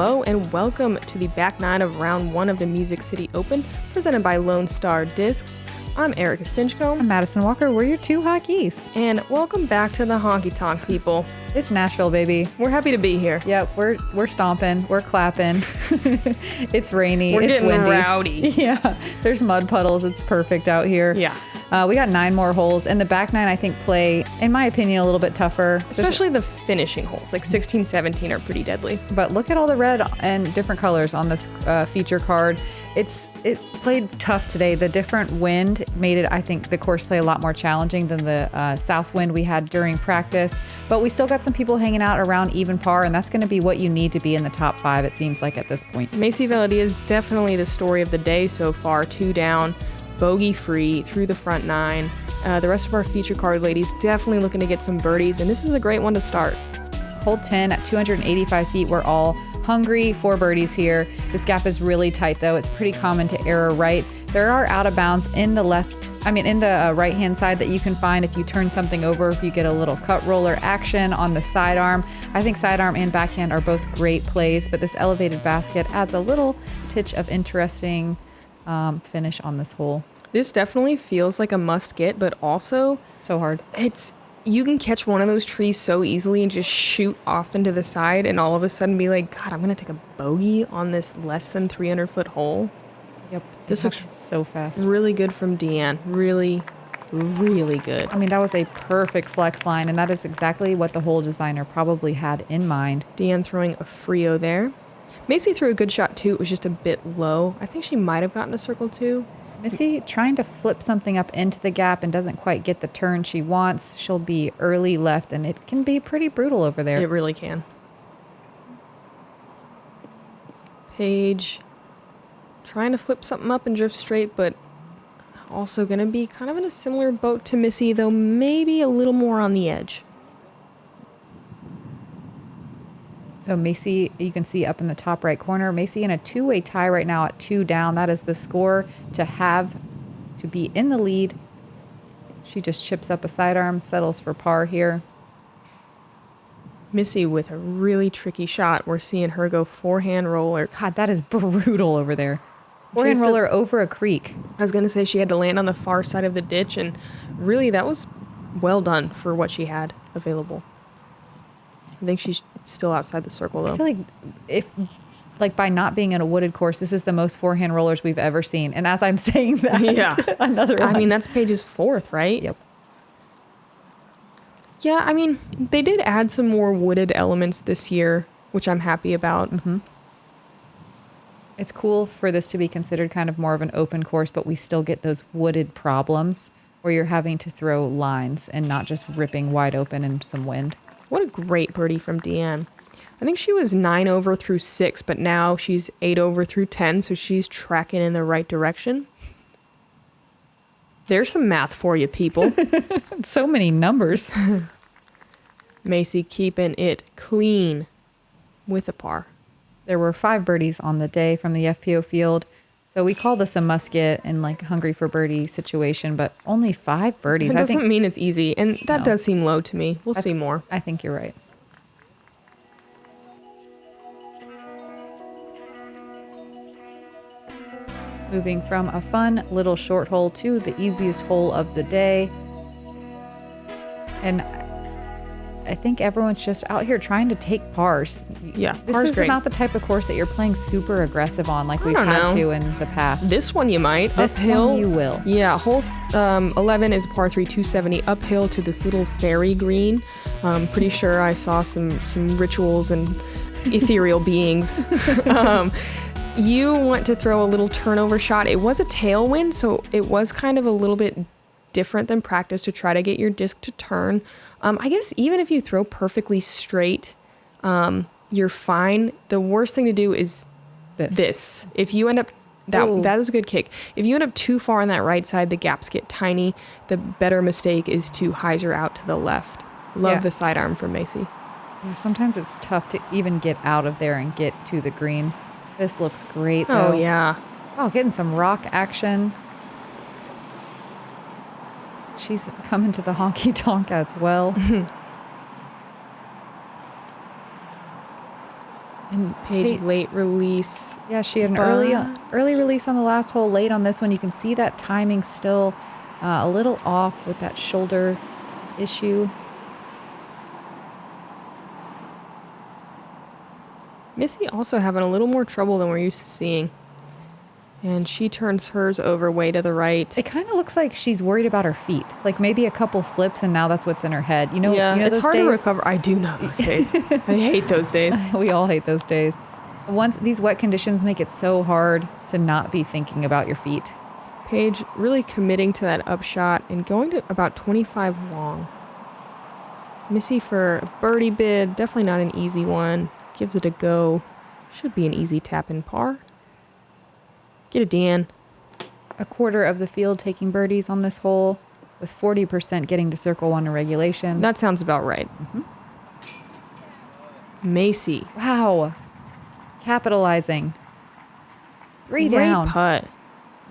Hello and welcome to the back nine of round one of the Music City Open, presented by Lone Star Discs. I'm Erika Stinchcomb. I'm Madison Walker. We're your two hot geese. And welcome back to the honky tonk, people. It's Nashville, baby. We're happy to be here. Yep, we're stomping, we're clapping. It's rainy, We're it's getting windy. rowdy. Yeah, there's mud puddles. It's perfect out here. Yeah. We got 9 more holes, and the back 9, I think, play, in my opinion, a little bit tougher. Especially the finishing holes, like 16, 17 are pretty deadly. But look at all the red and different colors on this feature card. It played tough today. The different wind made it, I think, the course play a lot more challenging than the south wind we had during practice. But we still got some people hanging out around even par, and that's going to be what you need to be in the top 5, it seems like, at this point. Macie Velediaz definitely the story of the day so far. 2 down, bogey free through the front 9. The rest of our feature card ladies definitely looking to get some birdies, and this is a great one to start. Hole 10 at 285 feet. We're all hungry for birdies here. This gap is really tight, though. It's pretty common to error right. There are out of bounds in the right hand side that you can find if you turn something over, if you get a little cut roller action on the sidearm. I think sidearm and backhand are both great plays, but this elevated basket adds a little titch of interesting finish on this hole. This definitely feels like a must get, but also so hard. You can catch one of those trees so easily and just shoot off into the side and all of a sudden be like, God, I'm going to take a bogey on this less than 300 foot hole. Yep. This looks so fast. Really good from Diann. Really, really good. I mean, that was a perfect flex line, and that is exactly what the hole designer probably had in mind. Diann throwing a Frio there. Macie threw a good shot too. It was just a bit low. I think she might have gotten a circle too. Missy trying to flip something up into the gap and doesn't quite get the turn she wants. She'll be early left, and it can be pretty brutal over there. It really can. Paige trying to flip something up and drift straight, but also going to be kind of in a similar boat to Missy, though maybe a little more on the edge. So Macie, you can see up in the top right corner, Macie in a 2-way tie right now at 2 down. That is the score to be in the lead. She just chips up a sidearm, settles for par here. Missy with a really tricky shot. We're seeing her go forehand roller. God, that is brutal over there. Forehand roller over a creek. I was going to say she had to land on the far side of the ditch, and really that was well done for what she had available. I think she's still outside the circle, though. I feel like by not being in a wooded course, this is the most forehand rollers we've ever seen. And as I'm saying that, yeah, another one. I mean, that's Paige's 4th, right? Yep. Yeah, I mean, they did add some more wooded elements this year, which I'm happy about. Mm-hmm. It's cool for this to be considered kind of more of an open course, but we still get those wooded problems where you're having to throw lines and not just ripping wide open in some wind. What a great birdie from Diann. I think she was 9 over through 6, but now she's 8 over through 10, so she's tracking in the right direction. There's some math for you, people. So many numbers. Macie keeping it clean with a par. There were 5 birdies on the day from the FPO field. So we call this a must-get and like hungry for birdie situation, but only 5 birdies. It doesn't mean it's easy, and that does seem low to me. We'll see more. I think you're right. Moving from a fun little short hole to the easiest hole of the day. And I think everyone's just out here trying to take pars. Yeah, this is great. not the type of course that you're playing super aggressive on like we've had to in the past. This one you might. This uphill, one you will. Yeah, hole 11 is par 3, 270 uphill to this little fairy green. Pretty sure I saw some rituals and ethereal beings. You want to throw a little turnover shot. It was a tailwind, so it was kind of a little bit different than practice to try to get your disc to turn. I guess even if you throw perfectly straight, you're fine. The worst thing to do is this. If you end up, that is a good kick. If you end up too far on that right side, the gaps get tiny. The better mistake is to hyzer out to the left. Love the sidearm from Macie. Yeah, sometimes it's tough to even get out of there and get to the green. This looks great, though. Oh, yeah. Oh, getting some rock action. She's coming to the honky tonk as well. And Paige late release. Yeah, she had an early release on the last hole, late on this one. You can see that timing still a little off with that shoulder issue. Missy also having a little more trouble than we're used to seeing. And she turns hers over way to the right. It kind of looks like she's worried about her feet. Like maybe a couple slips and now that's what's in her head. Yeah, you know it's those hard days? to recover. I do know those days. I hate those days. We all hate those days. Once these wet conditions make it so hard to not be thinking about your feet. Paige really committing to that upshot and going to about 25 long. Missy for a birdie bid, definitely not an easy one. Gives it a go. Should be an easy tap in par. Get it, Diann. A quarter of the field taking birdies on this hole, with 40% getting to circle one in regulation. That sounds about right. Macie. Wow. Capitalizing. Three Great down. putt.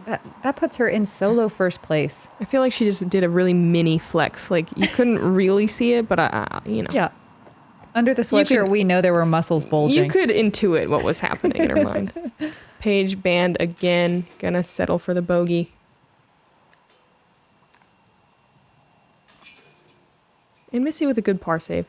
That puts her in solo first place. I feel like she just did a really mini flex. Like, you couldn't really see it, but, you know. Yeah. Under the sweatshirt, we know there were muscles bulging. You could intuit what was happening in her mind. Paige banned again. Gonna settle for the bogey. And Missy with a good par save.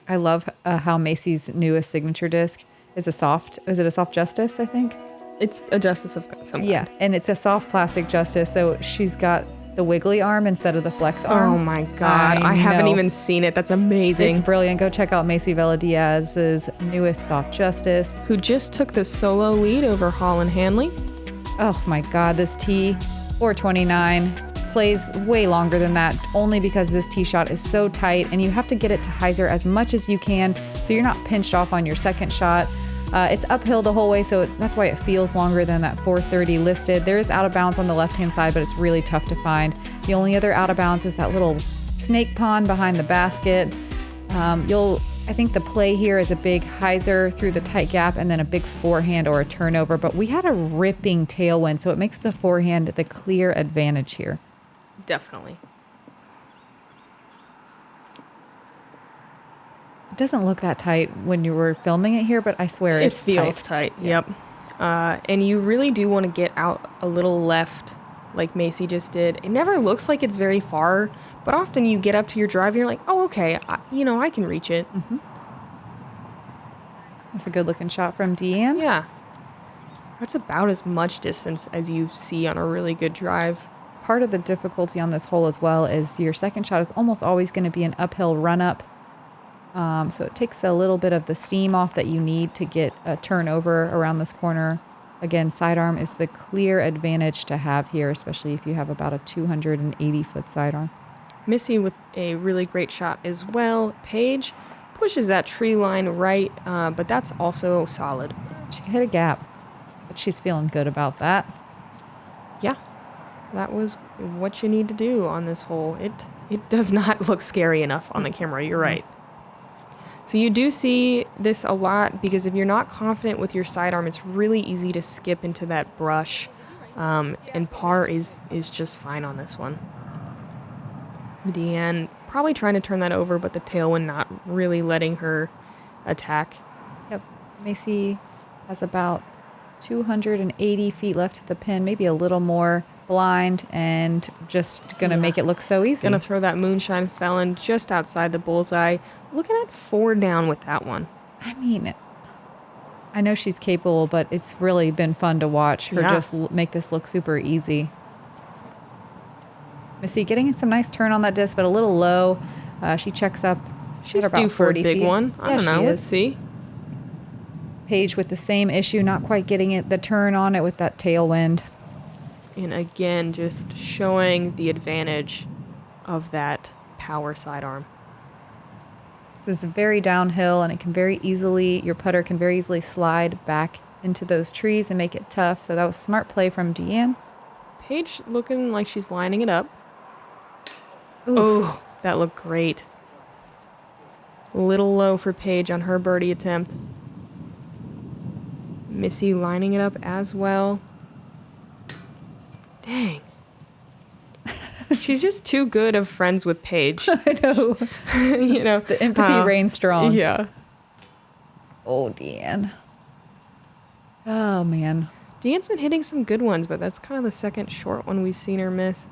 I love how Macie's newest signature disc is a soft. Is it a soft Justice, I think? It's a Justice of some kind. Yeah, and it's a soft plastic Justice, so she's got the wiggly arm instead of the flex arm. Oh my God. I haven't even seen it. That's amazing. It's brilliant. Go check out Macie Velediaz's newest soft Justice. Who just took the solo lead over Holland Hanley. Oh my God, this tee, 429, plays way longer than that only because this tee shot is so tight and you have to get it to hyzer as much as you can so you're not pinched off on your second shot. It's uphill the whole way, so that's why it feels longer than that 430 listed. There is out of bounds on the left-hand side, but it's really tough to find. The only other out of bounds is that little snake pond behind the basket. I think the play here is a big hyzer through the tight gap and then a big forehand or a turnover, but we had a ripping tailwind, so it makes the forehand the clear advantage here. Definitely. It doesn't look that tight when you were filming it here, but I swear It it's feels tight. Yeah. Yep. And you really do want to get out a little left like Macie just did. It never looks like it's very far, but often you get up to your drive and you're like, oh, okay, I can reach it. Mm-hmm. That's a good looking shot from Diann. Yeah. That's about as much distance as you see on a really good drive. Part of the difficulty on this hole as well is your second shot is almost always going to be an uphill run up. So it takes a little bit of the steam off that you need to get a turnover around this corner. Again, sidearm is the clear advantage to have here, especially if you have about a 280-foot sidearm. Missy with a really great shot as well. Paige pushes that tree line right, but that's also solid. She hit a gap, but she's feeling good about that. Yeah, that was what you need to do on this hole. It does not look scary enough on the camera. You're right. So you do see this a lot because if you're not confident with your sidearm, it's really easy to skip into that brush. And par is just fine on this one. Diann probably trying to turn that over, but the tailwind not really letting her attack. Yep. Macie has about 280 feet left to the pin, maybe a little more, blind, and just going to make it look so easy. Going to throw that moonshine felon just outside the bullseye. Looking at 4 down with that one. I mean, I know she's capable, but it's really been fun to watch her just make this look super easy. Missy getting some nice turn on that disc, but a little low. She checks up. She's due for a big one. I don't know. Let's see. Paige with the same issue, not quite getting the turn on it with that tailwind. And again, just showing the advantage of that power sidearm. This is very downhill, and it can very easily, your putter can very easily slide back into those trees and make it tough. So that was smart play from Diann. Paige looking like she's lining it up. Oh, that looked great. A little low for Paige on her birdie attempt. Missy lining it up as well. Dang. She's just too good of friends with Paige. I know. You know. The empathy reigns strong. Yeah. Oh, Diann. Oh, man. Diann's been hitting some good ones, but that's kind of the second short one we've seen her miss.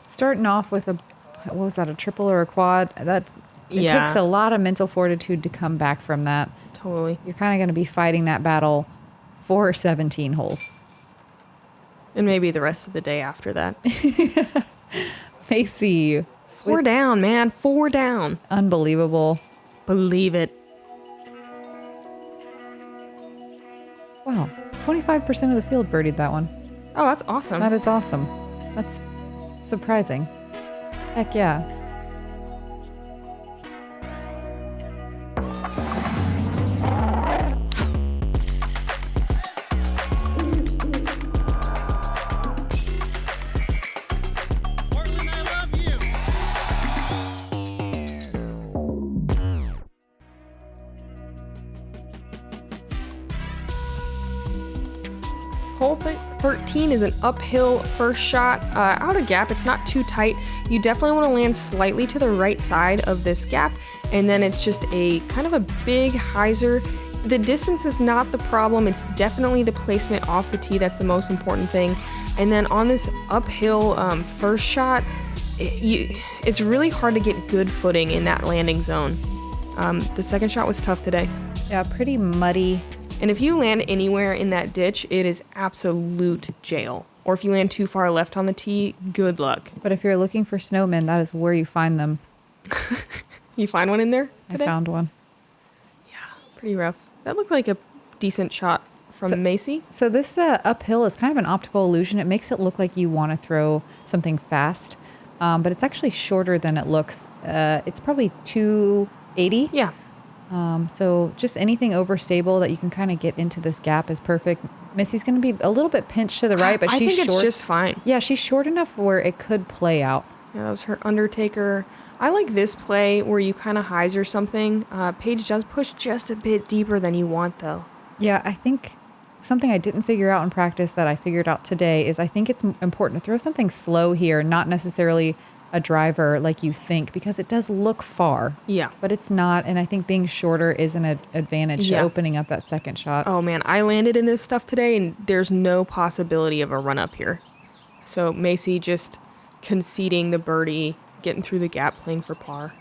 Starting off with a, what was that, a triple or a quad? It takes a lot of mental fortitude to come back from that. Totally. You're kind of going to be fighting that battle for 17 holes. And maybe the rest of the day after that. Macie. 4 down, man. 4 down. Unbelievable. Believe it. Wow. 25% of the field birdied that one. Oh, that's awesome. That is awesome. That's surprising. Heck yeah. Hole 13 is an uphill first shot. Out of gap, it's not too tight. You definitely want to land slightly to the right side of this gap, and then it's just a kind of a big hyzer. The distance is not the problem. It's definitely the placement off the tee that's the most important thing. And then on this uphill first shot, it's really hard to get good footing in that landing zone. The second shot was tough today. Yeah, pretty muddy. And if you land anywhere in that ditch, it is absolute jail. Or if you land too far left on the tee, good luck. But if you're looking for snowmen, that is where you find them. You find one in there today? I found one. Yeah, pretty rough. That looked like a decent shot from Macie. So this uphill is kind of an optical illusion. It makes it look like you want to throw something fast, but it's actually shorter than it looks. It's probably 280. Yeah. So just anything overstable that you can kind of get into this gap is perfect. Missy's going to be a little bit pinched to the right, but she's short. I think it's just fine. Yeah, she's short enough where it could play out. Yeah, that was her Undertaker. I like this play where you kind of hyzer something. Paige does push just a bit deeper than you want, though. Yeah, I think something I didn't figure out in practice that I figured out today is I think it's important to throw something slow here, not necessarily a driver like you think, because it does look far. Yeah. But it's not, and I think being shorter is an advantage to opening up that second shot. Oh man, I landed in this stuff today and there's no possibility of a run up here. So Macie just conceding the birdie, getting through the gap, playing for par.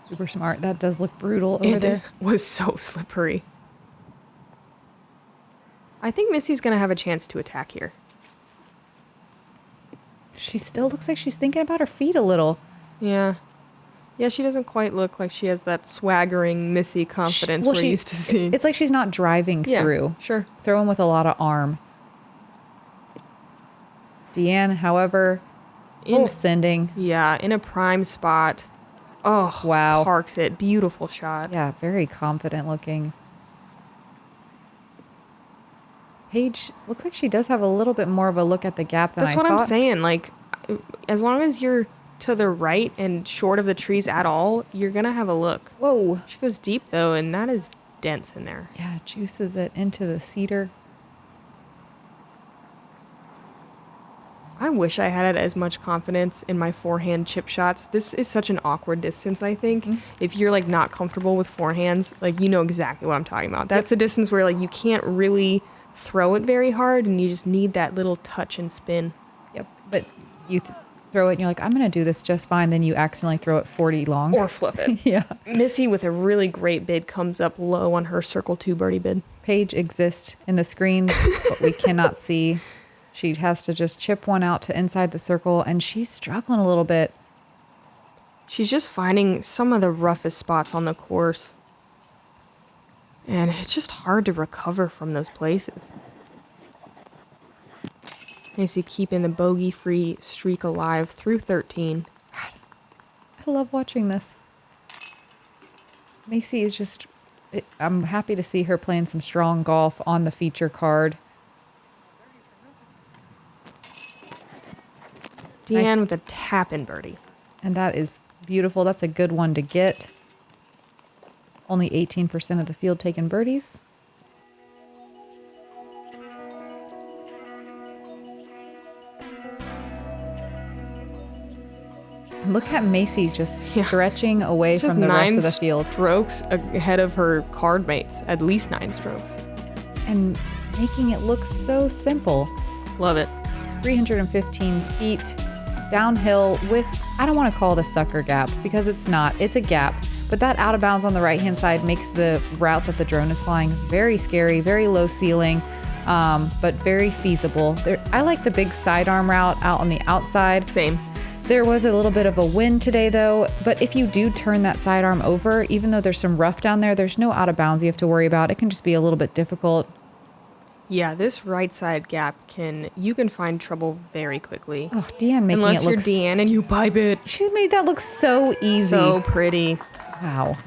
Super smart. That does look brutal over there. It was so slippery. I think Missy's going to have a chance to attack here. She still looks like she's thinking about her feet a little. Yeah. Yeah, she doesn't quite look like she has that swaggering Missy confidence we're used to seeing. It's like she's not driving through. Sure. Throwing with a lot of arm. Diann, however, full sending. Yeah, in a prime spot. Oh, wow. Parks it. Beautiful shot. Yeah, very confident looking. Paige looks like she does have a little bit more of a look at the gap than I thought. That's what I'm saying. Like, as long as you're to the right and short of the trees at all, you're going to have a look. Whoa. She goes deep, though, and that is dense in there. Yeah, juices it into the cedar. I wish I had as much confidence in my forehand chip shots. This is such an awkward distance, I think. Mm-hmm. If you're, like, not comfortable with forehands, like, you know exactly what I'm talking about. That's a distance where, like, you can't really throw it very hard, and you just need that little touch and spin. Yep. But you throw it, and you're like, I'm going to do this just fine. Then you accidentally throw it 40 long. Or fluff it. Yeah. Missy, with a really great bid, comes up low on her circle 2 birdie bid. Paige exists in the screen, but we cannot see. She has to just chip one out to inside the circle, and she's struggling a little bit. She's just finding some of the roughest spots on the course. And it's just hard to recover from those places. Macie keeping the bogey-free streak alive through 13. God, I love watching this. Macie is just... I'm happy to see her playing some strong golf on the feature card. Diann Nice. with a tap-in birdie. And that is beautiful. That's a good one to get. Only 18% of the field taking birdies. And look at Macie just stretching away Just from the rest of the 9 field. strokes ahead of her card mates. At least 9 strokes. And making it look so simple. Love it. 315 feet downhill with, I don't want to call it a sucker gap because it's not. It's a gap. But that out of bounds on the right-hand side makes the route that the drone is flying very scary, very low ceiling, but very feasible. I like the big sidearm route out on the outside. Same. There was a little bit of a wind today, though, but if you do turn that sidearm over, even though there's some rough down there, there's no out of bounds you have to worry about. It can just be a little bit difficult. Yeah, this right side gap you can find trouble very quickly. Oh, Diann making Unless it look... you're Diann and you pipe it. She made that look so easy. So pretty. Wow.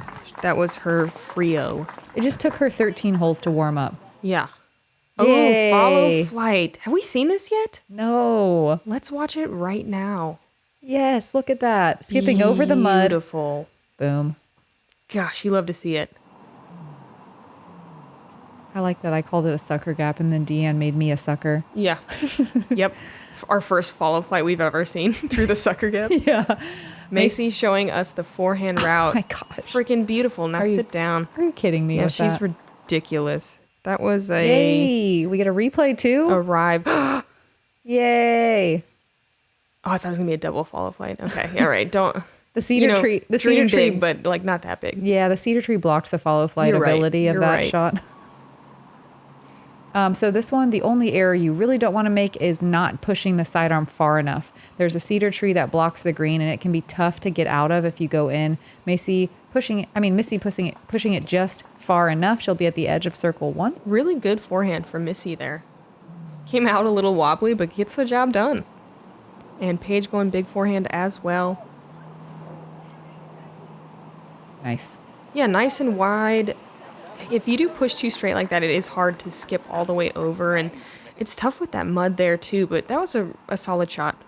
That was her Frio. It just took her 13 holes to warm up. Yeah. Yay. Oh, follow flight. Have we seen this yet? No. Let's watch it right now. Yes, look at that. Skipping over the mud. Beautiful. Boom. Gosh, you love to see it. I like that I called it a sucker gap and then Diann made me a sucker. Yeah. Yep. Our first follow flight we've ever seen through the sucker gap. Yeah. Macie showing us the forehand route. Oh my gosh. Freaking beautiful. Now sit down. Are you kidding me? Yeah, with she's that? ridiculous. That was a Yay. We get a replay too? arrive. Yay. Oh, I thought it was gonna be a double follow flight. Okay, all right. Don't The cedar tree. The dream cedar tree. big, but like not that big. Yeah, the cedar tree blocked the follow flight You're right. ability of You're that right. shot. So this one, the only error you really don't want to make is not pushing the sidearm far enough. There's a cedar tree that blocks the green, and it can be tough to get out of if you go in. Missy pushing it just far enough. She'll be at the edge of circle 1. Really good forehand from Missy there. Came out a little wobbly, but gets the job done. And Paige going big forehand as well. Nice. Yeah, nice and wide. If you do push too straight like that, it is hard to skip all the way over, and it's tough with that mud there too, but that was a solid shot.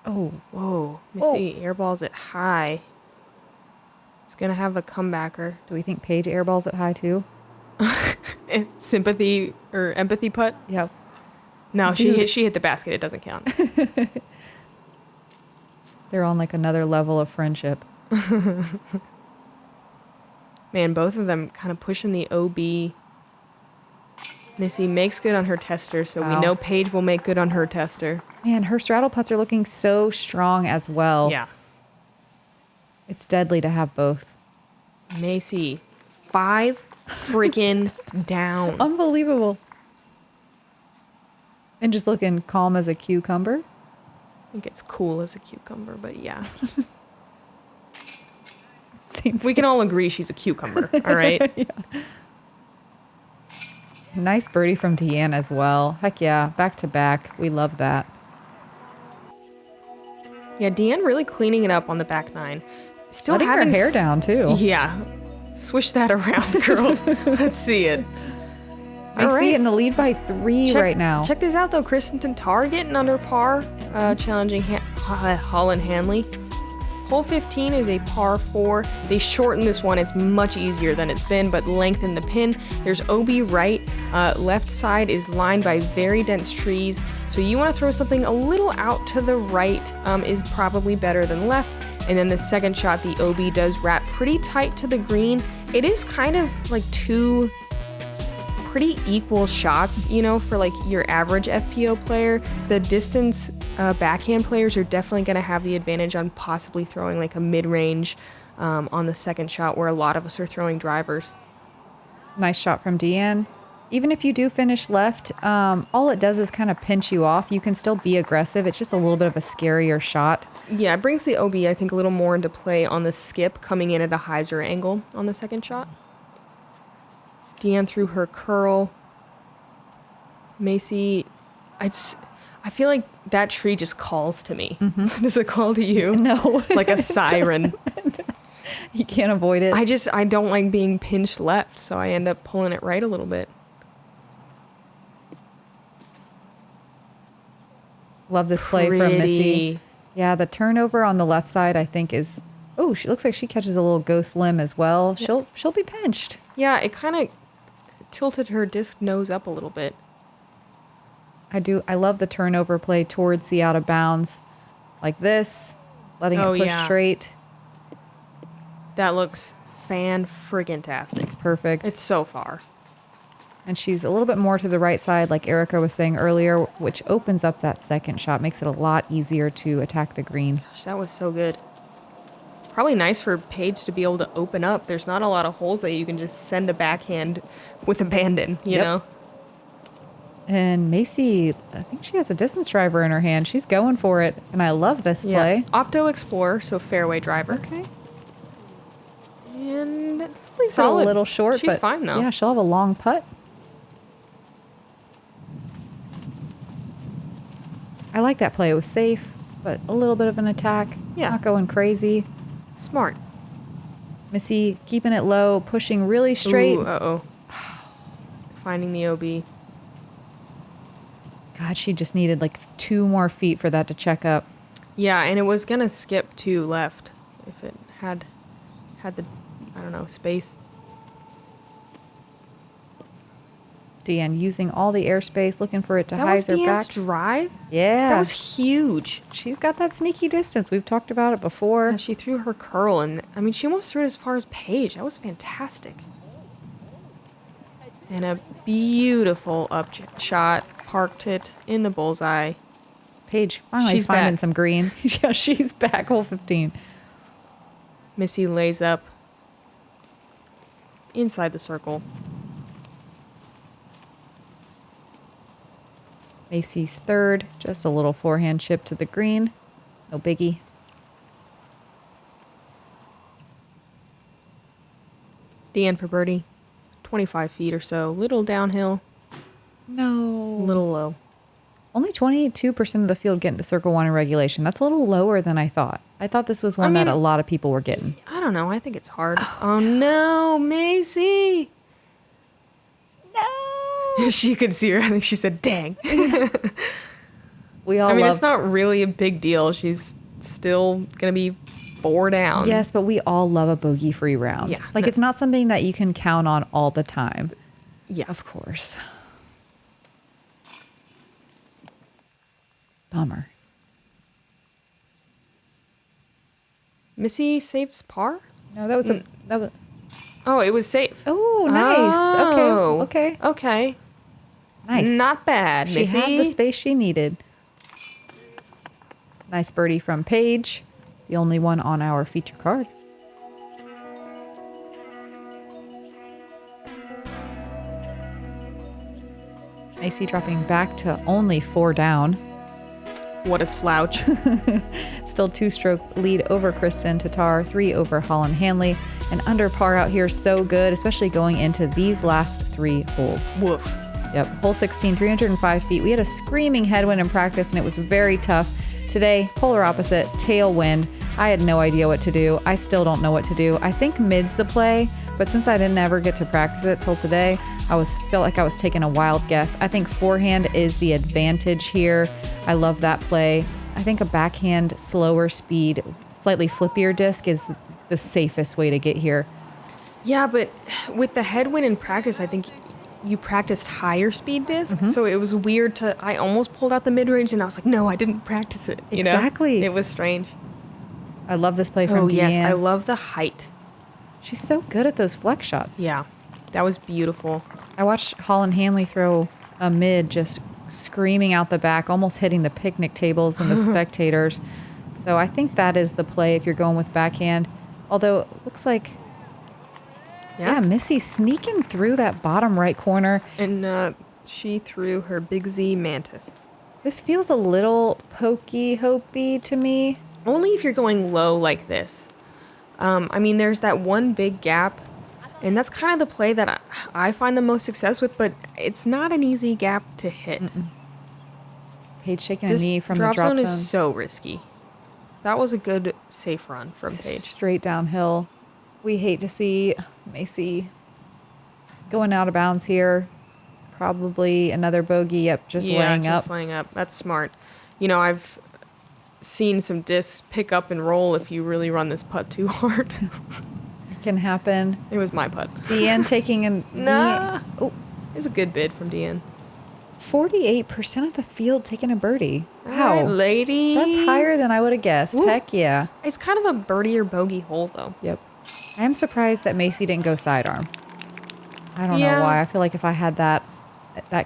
Oh, Whoa, Missy airballs it high. It's gonna have a comebacker. do we think Paige airballs it high too? Sympathy or empathy putt? Yep. No, Dude. she hit the basket. It doesn't count. They're on like another level of friendship. Man, both of them kind of pushing the OB. Missy makes good on her tester, so Wow. we know Paige will make good on her tester. Man, her straddle putts are looking so strong as well. Yeah. It's deadly to have both. Macie, 5 freaking down. Unbelievable. And just looking calm as a cucumber. I think it's cool as a cucumber, but yeah. Same We can all agree she's a cucumber, all right? Yeah. Nice birdie from Diann as well. Heck yeah, back to back. We love that. Yeah, Diann really cleaning it up on the back 9. Still Letting her having hair down too. Yeah. Swish that around, girl. Let's see it. I All see right. it in the lead by 3 right now. Check this out, though. Kristen Tarr getting under par, challenging Holland Hanley. Hole 15 is a par 4. They shortened this one. It's much easier than it's been, but lengthen the pin. There's OB right. Left side is lined by very dense trees. So you want to throw something a little out to the right is probably better than left. And then the second shot, the OB does wrap pretty tight to the green. It is kind of like 2 pretty equal shots, you know, for like your average FPO player. The distance backhand players are definitely going to have the advantage on possibly throwing like a mid-range on the second shot, where a lot of us are throwing drivers. Nice shot from Diann. Even if you do finish left, all it does is kind of pinch you off. You can still be aggressive. It's just a little bit of a scarier shot. Yeah, it brings the OB, I think, a little more into play on the skip, coming in at a hyzer angle on the second shot. Diann threw her curl. Macie, I feel like that tree just calls to me. Mm-hmm. Does it call to you? No. Like a siren. You can't avoid it. I don't like being pinched left, so I end up pulling it right a little bit. Love this play from Missy. Yeah, the turnover on the left side, I think, is... Oh, she looks like she catches a little ghost limb as well. Yeah. She'll be pinched. Yeah, it kind of tilted her disc nose up a little bit. I love the turnover play towards the out of bounds like this, letting it push straight. That looks fan-friggin-tastic. It's perfect. It's so far. And she's a little bit more to the right side, like Erika was saying earlier, which opens up that second shot, makes it a lot easier to attack the green. Gosh, that was so good. Probably nice for Paige to be able to open up. There's not a lot of holes that you can just send a backhand with abandon, you know? And Macie, I think she has a distance driver in her hand. She's going for it, and I love this play. Opto Explorer, so fairway driver. Okay. And solid. A little short, She's but fine, though. Yeah, she'll have a long putt. I like that play. It was safe, but a little bit of an attack. Yeah. Not going crazy. Smart. Missy keeping it low, pushing really straight. Ooh, uh-oh. Finding the OB. God, she just needed like 2 more feet for that to check up. Yeah, and it was going to skip 2 left if it had the, I don't know, space. Diann using all the airspace, looking for it to hyzer That was back. Diann's drive? Yeah. That was huge. She's got that sneaky distance. We've talked about it before. Yeah, she threw her curl, and I mean, she almost threw it as far as Paige. That was fantastic. And a beautiful up shot. Parked it in the bullseye. Paige finally She's finding back. some green. Yeah, she's back. Hole 15. Missy lays up inside the circle. Macie's third. Just a little forehand chip to the green. No biggie. Diann for birdie. 25 feet or so. Little downhill. No. Little low. Only 22% of the field get into circle 1 in regulation. That's a little lower than I thought. I thought this was one that a lot of people were getting. I don't know. I think it's hard. Oh no, Macie. No. She could see her. I think she said, dang. We all I mean, love... it's not really a big deal. She's still going to be 4 down. Yes, but we all love a bogey-free round. Yeah. Like, it's not something that you can count on all the time. Yeah. Of course. Bummer. Missy saves par? No, that was Oh, it was safe. Oh, nice. Oh. Okay. Okay. Nice. Not bad, She Missy. had the space she needed. Nice birdie from Paige, the only one on our feature card. Macie dropping back to only 4 down. What a slouch. Still 2-stroke lead over Kristen Tatar, 3 over Holland Hanley, and under par out here so good, especially going into these last 3 holes. Woof. Yep, hole 16, 305 feet. We had a screaming headwind in practice, and it was very tough. Today, polar opposite, tailwind. I had no idea what to do. I still don't know what to do. I think mid's the play, but since I didn't ever get to practice it till today, felt like I was taking a wild guess. I think forehand is the advantage here. I love that play. I think a backhand, slower speed, slightly flippier disc is the safest way to get here. Yeah, but with the headwind in practice, I think you practiced higher speed disc. So it was weird I almost pulled out the mid-range and I was like, no, I didn't practice it. You Exactly. know? It was strange. I love this play from Diann. Yes, I love the height. She's so good at those flex shots. Yeah, that was beautiful. I watched Holland Hanley throw a mid just screaming out the back, almost hitting the picnic tables and the spectators. So I think that is the play if you're going with backhand. Although it looks like, yeah, Missy sneaking through that bottom right corner. And she threw her Big Z Mantis. This feels a little pokey-hopey to me. Only if you're going low like this. I mean, there's that one big gap, and that's kind of the play that I find the most success with, but it's not an easy gap to hit. Paige shaking a knee from the drop drop zone. zone is so risky. That was a good safe run from Paige. Straight downhill. We hate to see Macie going out of bounds here. Probably another bogey. Yep, just laying up. Just laying up. That's smart. You know, I've seen some discs pick up and roll if you really run this putt too hard. It can happen. It was my putt. Diann taking a Nah. knee. Oh, It was a good bid from Diann. 48% of the field taking a birdie. All Wow. right, ladies. That's higher than I would have guessed. Woo. Heck yeah. It's kind of a birdie or bogey hole, though. Yep. I am surprised that Macie didn't go sidearm. I don't know why. I feel like if I had that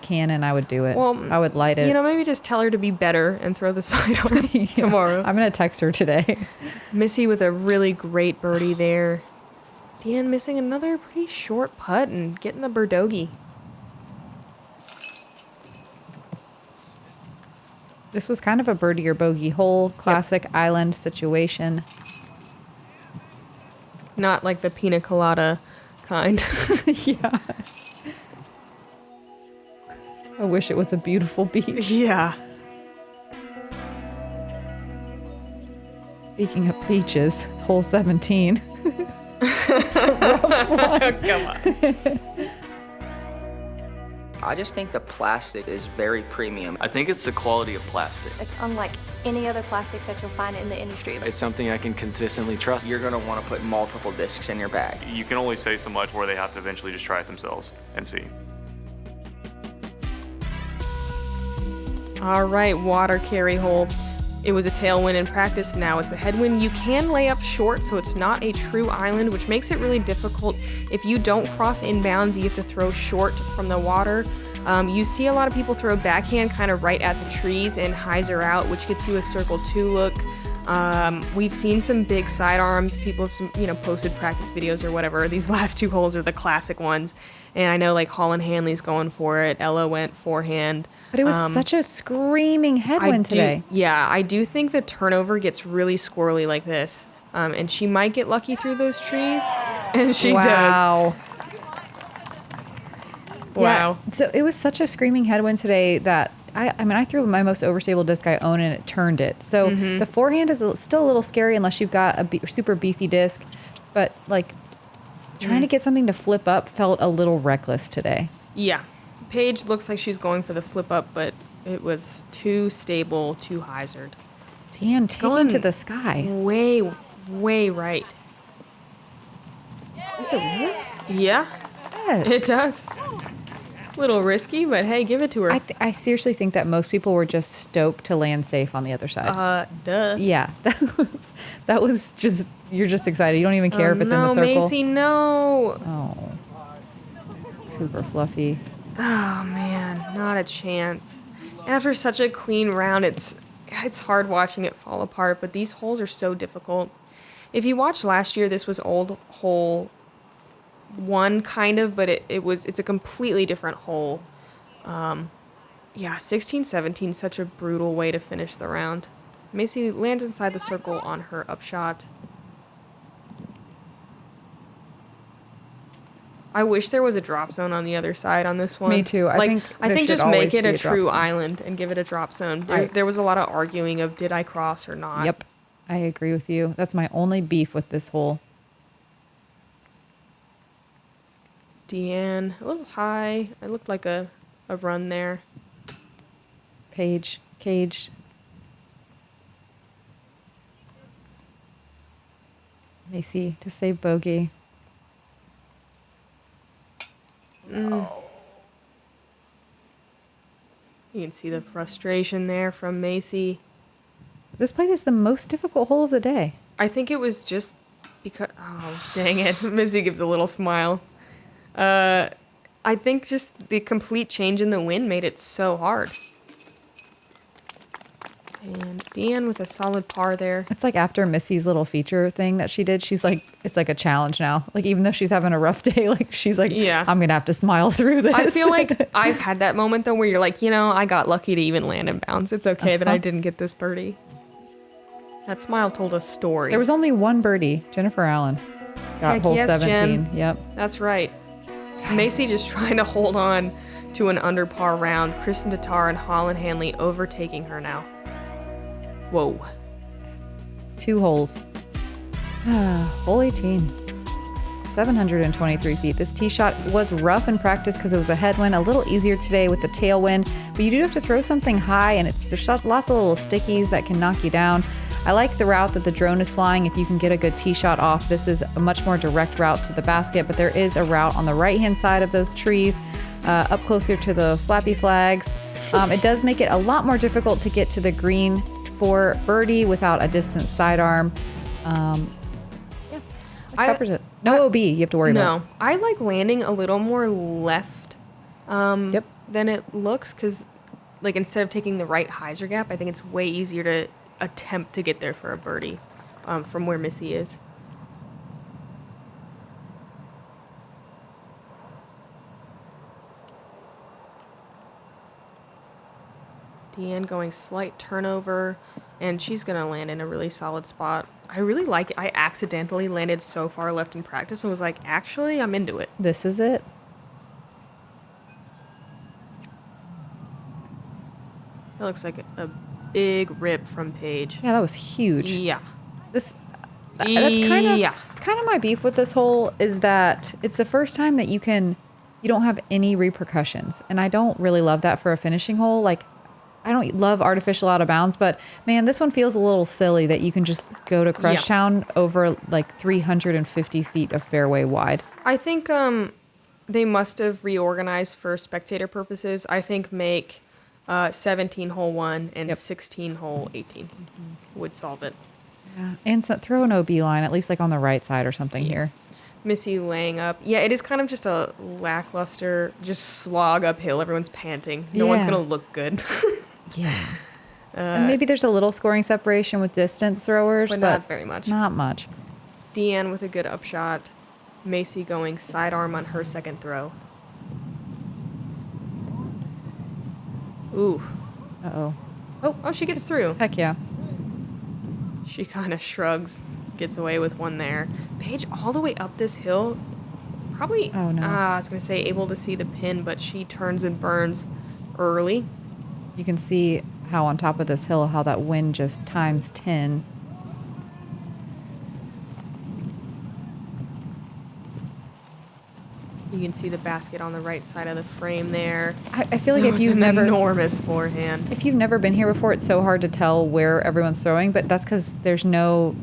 cannon, I would do it. Well, I would light it. You know, maybe just tell her to be better and throw the sidearm tomorrow. I'm going to text her today. Missy with a really great birdie there. Diann missing another pretty short putt and getting the birdogey. This was kind of a birdie or bogey hole, classic island situation. Not like the pina colada kind. Yeah. I wish it was a beautiful beach. Yeah. Speaking of beaches, hole 17. It's a rough one. Come on. I just think the plastic is very premium. I think it's the quality of plastic. It's unlike any other plastic that you'll find in the industry. It's something I can consistently trust. You're gonna wanna put multiple discs in your bag. You can only say so much where they have to eventually just try it themselves and see. All right, water carry hole. It was a tailwind in practice, now it's a headwind. You can lay up short, so it's not a true island, which makes it really difficult. If you don't cross inbounds, you have to throw short from the water. You see a lot of people throw backhand kind of right at the trees and hyzer out, which gets you a circle 2 look. We've seen some big sidearms. People have posted practice videos or whatever. These last 2 holes are the classic ones. And I know like Holland Hanley's going for it. Ella went forehand. But it was such a screaming headwind today. Yeah, I do think the turnover gets really squirrely like this. And she might get lucky through those trees. And she does. Wow. Wow. Yeah, so it was such a screaming headwind today that I threw my most overstable disc I own and it turned it. So the forehand is still a little scary unless you've got a super beefy disc. But like trying to get something to flip up felt a little reckless today. Yeah. Paige looks like she's going for the flip up, but it was too stable, too hyzered. Diann taking to the sky. Way, way right. Does it work? Yeah, Yes. it does. Little risky, but hey, give it to her. I seriously think that most people were just stoked to land safe on the other side. Duh. Yeah, that was just, you're just excited. You don't even care if it's in the circle. No, Macie, no. Oh, super fluffy. Oh man, not a chance. And after such a clean round, it's hard watching it fall apart. But these holes are so difficult. If you watched last year, this was old hole 1 kind of, but it's a completely different hole. Yeah, 16, 17, such a brutal way to finish the round. Macie lands inside the circle on her upshot. I wish there was a drop zone on the other side on this one. Me too. I think just should make always it be a a drop true zone. island and give it a drop zone. Right. There was a lot of arguing of did I cross or not. Yep, I agree with you. That's my only beef with this hole. Diann, a little high. It looked like a run there. Paige, caged. Macie to save bogey. You can see the frustration there from Macie. This plate is the most difficult hole of the day. I think it was just because... Oh, dang it. Missy gives a little smile. I think just the complete change in the wind made it so hard. And Diann with a solid par there. It's like after Missy's little feature thing that she did, she's like, it's like a challenge now. Like even though she's having a rough day, like she's like, Yeah. I'm going to have to smile through this. I feel like I've had that moment though where you're like, I got lucky to even land in bounds. It's okay that I didn't get this birdie. That smile told a story. There was only one birdie. Jennifer Allen got Heck hole yes, 17. Jen. Yep. That's right. Macie just trying to hold on to an under par round. Kristen Tatar and Holland Hanley overtaking her now. Whoa. 2 holes. Hole 18. 723 feet. This tee shot was rough in practice because it was a headwind, a little easier today with the tailwind, but you do have to throw something high, and there's lots of little stickies that can knock you down. I like the route that the drone is flying. If you can get a good tee shot off, this is a much more direct route to the basket, but there is a route on the right-hand side of those trees, up closer to the flappy flags. It does make it a lot more difficult to get to the green for birdie without a distant sidearm. That covers it. No OB you have to worry about. No, I like landing a little more left than it looks because, like, instead of taking the right hyzer gap, I think it's way easier to attempt to get there for a birdie from where Missy is. Diann going slight turnover, and she's going to land in a really solid spot. I really like it. I accidentally landed so far left in practice and was like, actually, I'm into it. This is it. That looks like a big rip from Paige. Yeah, that was huge. Yeah. That's kind of my beef with this hole is that it's the first time that you don't have any repercussions. And I don't really love that for a finishing hole. Like, I don't love artificial out of bounds, but man, this one feels a little silly that you can just go to Crush Town over like 350 feet of fairway wide. I think they must have reorganized for spectator purposes. I think make 17 hole 1 and 16 hole 18 would solve it. Yeah, and throw an OB line, at least like on the right side or something here. Missy laying up. Yeah, it is kind of just a lackluster, just slog uphill. Everyone's panting. No one's going to look good. Yeah. And maybe there's a little scoring separation with distance throwers, but not very much. Not much. Diann with a good upshot. Macie going sidearm on her second throw. Ooh. Uh-oh. Oh, she gets through. Heck yeah. She kind of shrugs, gets away with one there. Paige all the way up this hill. Probably, oh, no. I was going to say able to see the pin, but she turns and burns early. You can see how on top of this hill, how that wind just times 10. You can see the basket on the right side of the frame there. I feel like if you've never enormous forehand. If you've never been here before, it's so hard to tell where everyone's throwing, but that's because there's no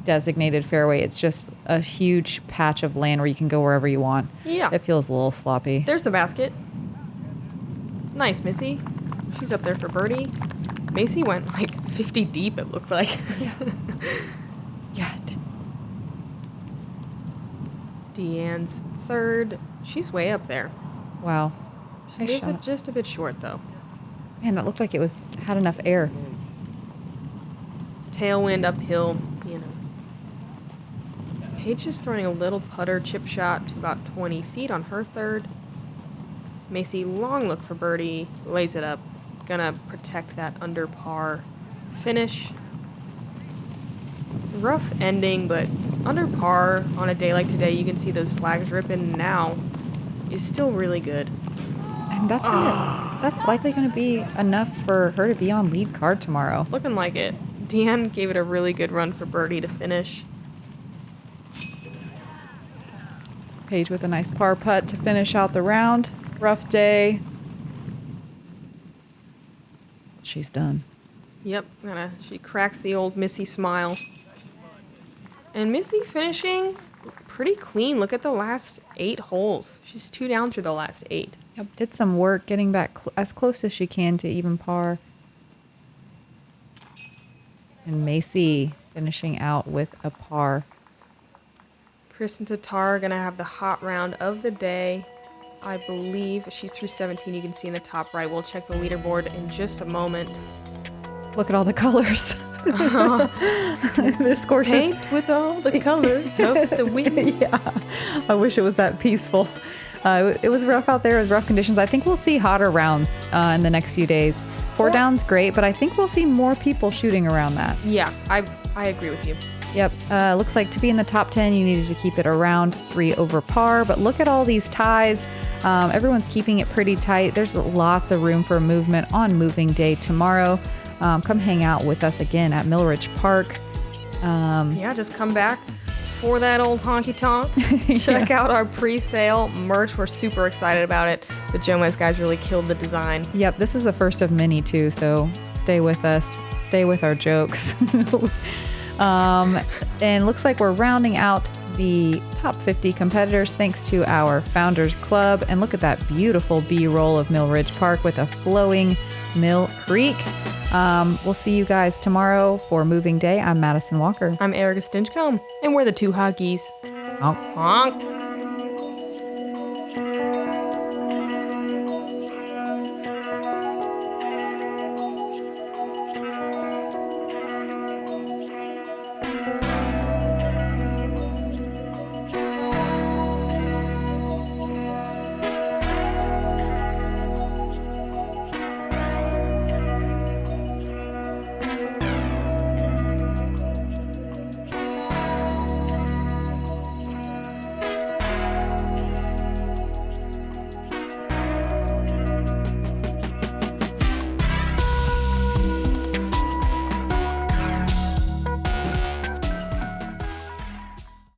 designated fairway. It's just a huge patch of land where you can go wherever you want. Yeah. It feels a little sloppy. There's the basket. Nice, Missy. She's up there for birdie. Macie went like 50 deep, it looked like. Yeah. Diann's third. She's way up there. Wow. She leaves it just a bit short, though. Man, that looked like it had enough air. Tailwind uphill, you know. Paige is throwing a little putter chip shot to about 20 feet on her third. Macie, long look for birdie, lays it up. Gonna protect that under par finish. Rough ending, but under par on a day like today, you can see those flags ripping now is still really good. And that's likely going to be enough for her to be on lead card tomorrow. It's looking like it. Diann gave it a really good run for birdie to finish. Paige with a nice par putt to finish out the round. Rough day. She's done. Yep, she cracks the old Missy smile. And Missy finishing pretty clean. Look at the last 8 holes. She's 2 down through the last 8. Yep, did some work getting back as close as she can to even par. And Macie finishing out with a par. Kristen Tatar going to have the hot round of the day. I believe she's through 17. You can see in the top right. We'll check the leaderboard in just a moment. Look at all the colors. This course paint with all the colors of the wind. Yeah, I wish it was that peaceful. It was rough out there. It was rough conditions. I think we'll see hotter rounds in the next few days. 4 down's great, but I think we'll see more people shooting around that. Yeah, I agree with you. Yep. Looks like to be in the top 10, you needed to keep it around 3 over par. But look at all these ties. Everyone's keeping it pretty tight. There's lots of room for movement on moving day tomorrow. Come hang out with us again at Millridge Park. Yeah, just come back for that old honky-tonk. Check out our pre-sale merch. We're super excited about it. The Jomez guys really killed the design. Yep, this is the first of many too, so stay with us. Stay with our jokes. And looks like we're rounding out the top 50 competitors thanks to our Founders Club. And look at that beautiful B-roll of Mill Ridge Park with a flowing Mill Creek. We'll see you guys tomorrow for Moving Day. I'm Madison Walker. I'm Erika Stinchcomb, and we're the two huggies. Honk. Honk.